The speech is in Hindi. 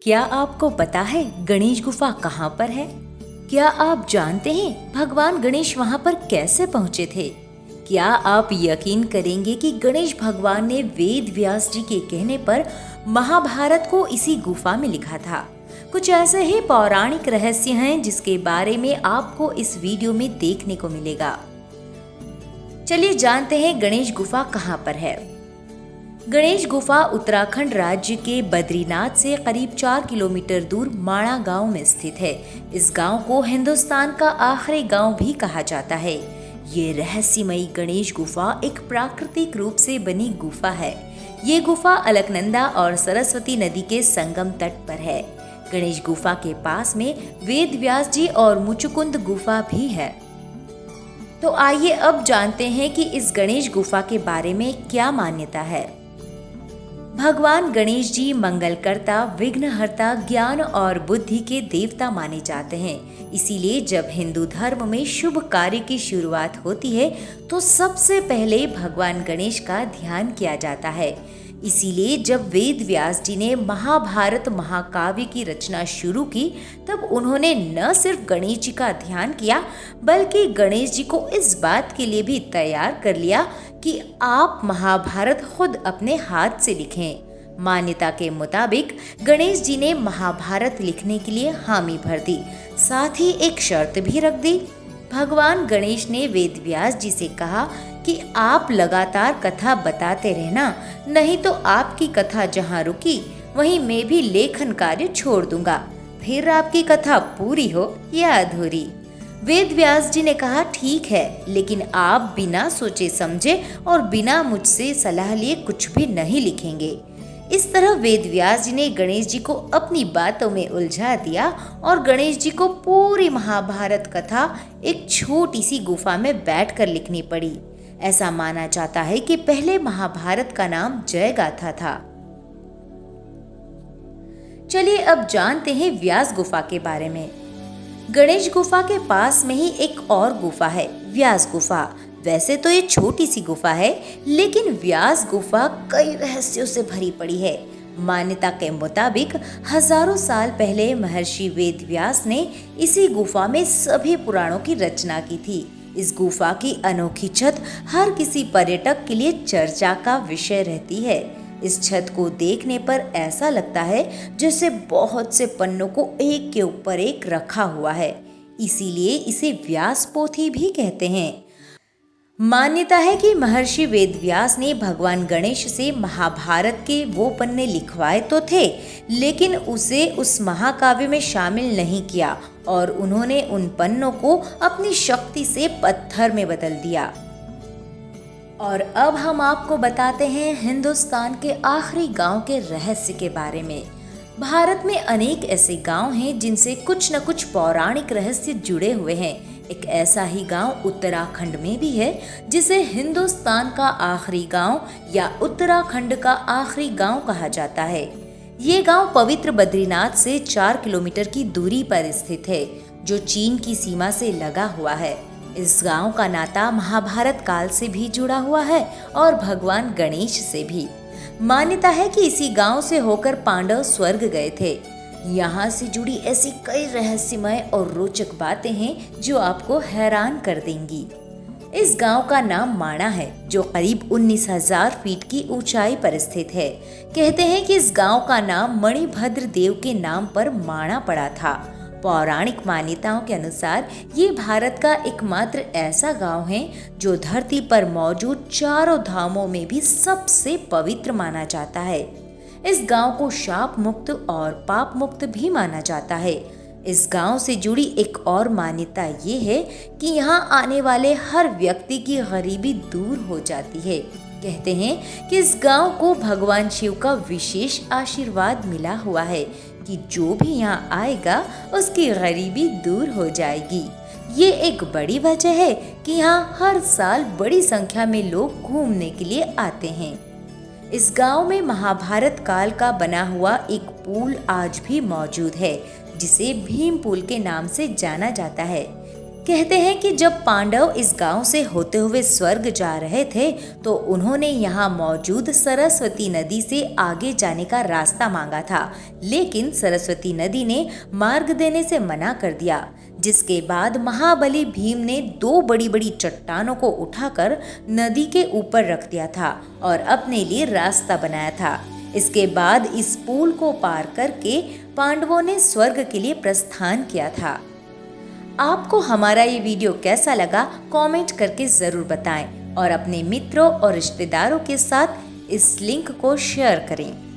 क्या आपको पता है गणेश गुफा कहाँ पर है? क्या आप जानते हैं भगवान गणेश वहाँ पर कैसे पहुँचे थे? क्या आप यकीन करेंगे कि गणेश भगवान ने वेद व्यास जी के कहने पर महाभारत को इसी गुफा में लिखा था? कुछ ऐसे ही पौराणिक रहस्य हैं जिसके बारे में आपको इस वीडियो में देखने को मिलेगा। चलिए जानते हैं गणेश गुफा कहाँ पर है। गणेश गुफा उत्तराखंड राज्य के बद्रीनाथ से करीब 4 किलोमीटर दूर माणा गांव में स्थित है। इस गांव को हिंदुस्तान का आखिरी गांव भी कहा जाता है। ये रहस्यमयी गणेश गुफा एक प्राकृतिक रूप से बनी गुफा है। ये गुफा अलकनंदा और सरस्वती नदी के संगम तट पर है। गणेश गुफा के पास में वेद व्यास जी और मुचुकुंद गुफा भी है। तो आइए अब जानते हैं कि इस गणेश गुफा के बारे में क्या मान्यता है। भगवान गणेश जी मंगलकर्ता, विघ्नहर्ता, ज्ञान और बुद्धि के देवता माने जाते हैं। इसीलिए जब हिंदू धर्म में शुभ कार्य की शुरुआत होती है तो सबसे पहले भगवान गणेश का ध्यान किया जाता है। इसीलिए जब वेद व्यास जी ने महाभारत महाकाव्य की रचना शुरू की तब उन्होंने न सिर्फ गणेश जी का ध्यान किया बल्कि गणेश जी को इस बात के लिए भी तैयार कर लिया कि आप महाभारत खुद अपने हाथ से लिखें। मान्यता के मुताबिक गणेश जी ने महाभारत लिखने के लिए हामी भर दी, साथ ही एक शर्त भी रख दी। भगवान गणेश ने वेद व्यास जी से कहा कि आप लगातार कथा बताते रहना, नहीं तो आपकी कथा जहाँ रुकी वहीं मैं भी लेखन कार्य छोड़ दूंगा, फिर आपकी कथा पूरी हो या अधूरी। वेद व्यास जी ने कहा ठीक है, लेकिन आप बिना सोचे समझे और बिना मुझसे सलाह लिए कुछ भी नहीं लिखेंगे। इस तरह वेद व्यास जी ने गणेश जी को अपनी बातों में उलझा दिया और गणेश जी को पूरी महाभारत कथा एक छोटी सी गुफा में बैठकर लिखनी पड़ी। ऐसा माना जाता है कि पहले महाभारत का नाम जय गाथा था। चलिए अब जानते हैं व्यास गुफा के बारे में। गणेश गुफा के पास में ही एक और गुफा है, व्यास गुफा। वैसे तो ये छोटी सी गुफा है, लेकिन व्यास गुफा कई रहस्यों से भरी पड़ी है। मान्यता के मुताबिक हजारों साल पहले महर्षि वेद व्यास ने इसी गुफा में सभी पुराणों की रचना की थी। इस गुफा की अनोखी छत हर किसी पर्यटक के लिए चर्चा का विषय रहती है। इस छत को देखने पर ऐसा लगता है जैसे बहुत से पन्नों को एक के ऊपर एक रखा हुआ है, इसीलिए इसे व्यास पोथी भी कहते हैं। मान्यता है कि महर्षि वेद व्यास ने भगवान गणेश से महाभारत के वो पन्ने लिखवाए तो थे, लेकिन उसे उस महाकाव्य में शामिल नहीं किया और उन्होंने उन पन्नों को अपनी शक्ति से पत्थर में बदल दिया। और अब हम आपको बताते हैं हिंदुस्तान के आखिरी गांव के रहस्य के बारे में। भारत में अनेक ऐसे गांव हैं जिनसे कुछ न कुछ पौराणिक रहस्य जुड़े हुए हैं। एक ऐसा ही गांव उत्तराखंड में भी है, जिसे हिंदुस्तान का आखिरी गांव या उत्तराखंड का आखिरी गांव कहा जाता है। ये गांव पवित्र बद्रीनाथ से 4 किलोमीटर की दूरी पर स्थित है, जो चीन की सीमा से लगा हुआ है। इस गांव का नाता महाभारत काल से भी जुड़ा हुआ है और भगवान गणेश से भी। मान्यता है कि इसी गांव से होकर पांडव स्वर्ग गए थे। यहाँ से जुड़ी ऐसी कई रहस्यमय और रोचक बातें हैं जो आपको हैरान कर देंगी। इस गांव का नाम माणा है, जो करीब 19,000 फीट की ऊंचाई पर स्थित है। कहते हैं कि इस गांव का नाम मणिभद्र देव के नाम पर माणा पड़ा था। पौराणिक मान्यताओं के अनुसार ये भारत का एकमात्र ऐसा गांव है जो धरती पर मौजूद चारों धामों में भी सबसे पवित्र माना जाता है। इस गांव को शाप मुक्त और पाप मुक्त भी माना जाता है। इस गांव से जुड़ी एक और मान्यता ये है कि यहाँ आने वाले हर व्यक्ति की गरीबी दूर हो जाती है। कहते हैं कि इस गांव को भगवान शिव का विशेष आशीर्वाद मिला हुआ है कि जो भी यहाँ आएगा उसकी गरीबी दूर हो जाएगी। ये एक बड़ी वजह है कि यहाँ हर साल बड़ी संख्या में लोग घूमने के लिए आते हैं। इस गांव में महाभारत काल का बना हुआ एक पुल आज भी मौजूद है, जिसे भीम पुल के नाम से जाना जाता है। कहते हैं कि जब पांडव इस गांव से होते हुए स्वर्ग जा रहे थे तो उन्होंने यहाँ मौजूद सरस्वती नदी से आगे जाने का रास्ता मांगा था, लेकिन सरस्वती नदी ने मार्ग देने से मना कर दिया। जिसके बाद महाबली भीम ने 2 बड़ी बड़ी चट्टानों को उठाकर नदी के ऊपर रख दिया था और अपने लिए रास्ता बनाया था। इसके बाद इस पुल को पार करके पांडवों ने स्वर्ग के लिए प्रस्थान किया था। आपको हमारा ये वीडियो कैसा लगा कमेंट करके जरूर बताएं और अपने मित्रों और रिश्तेदारों के साथ इस लिंक को शेयर करें।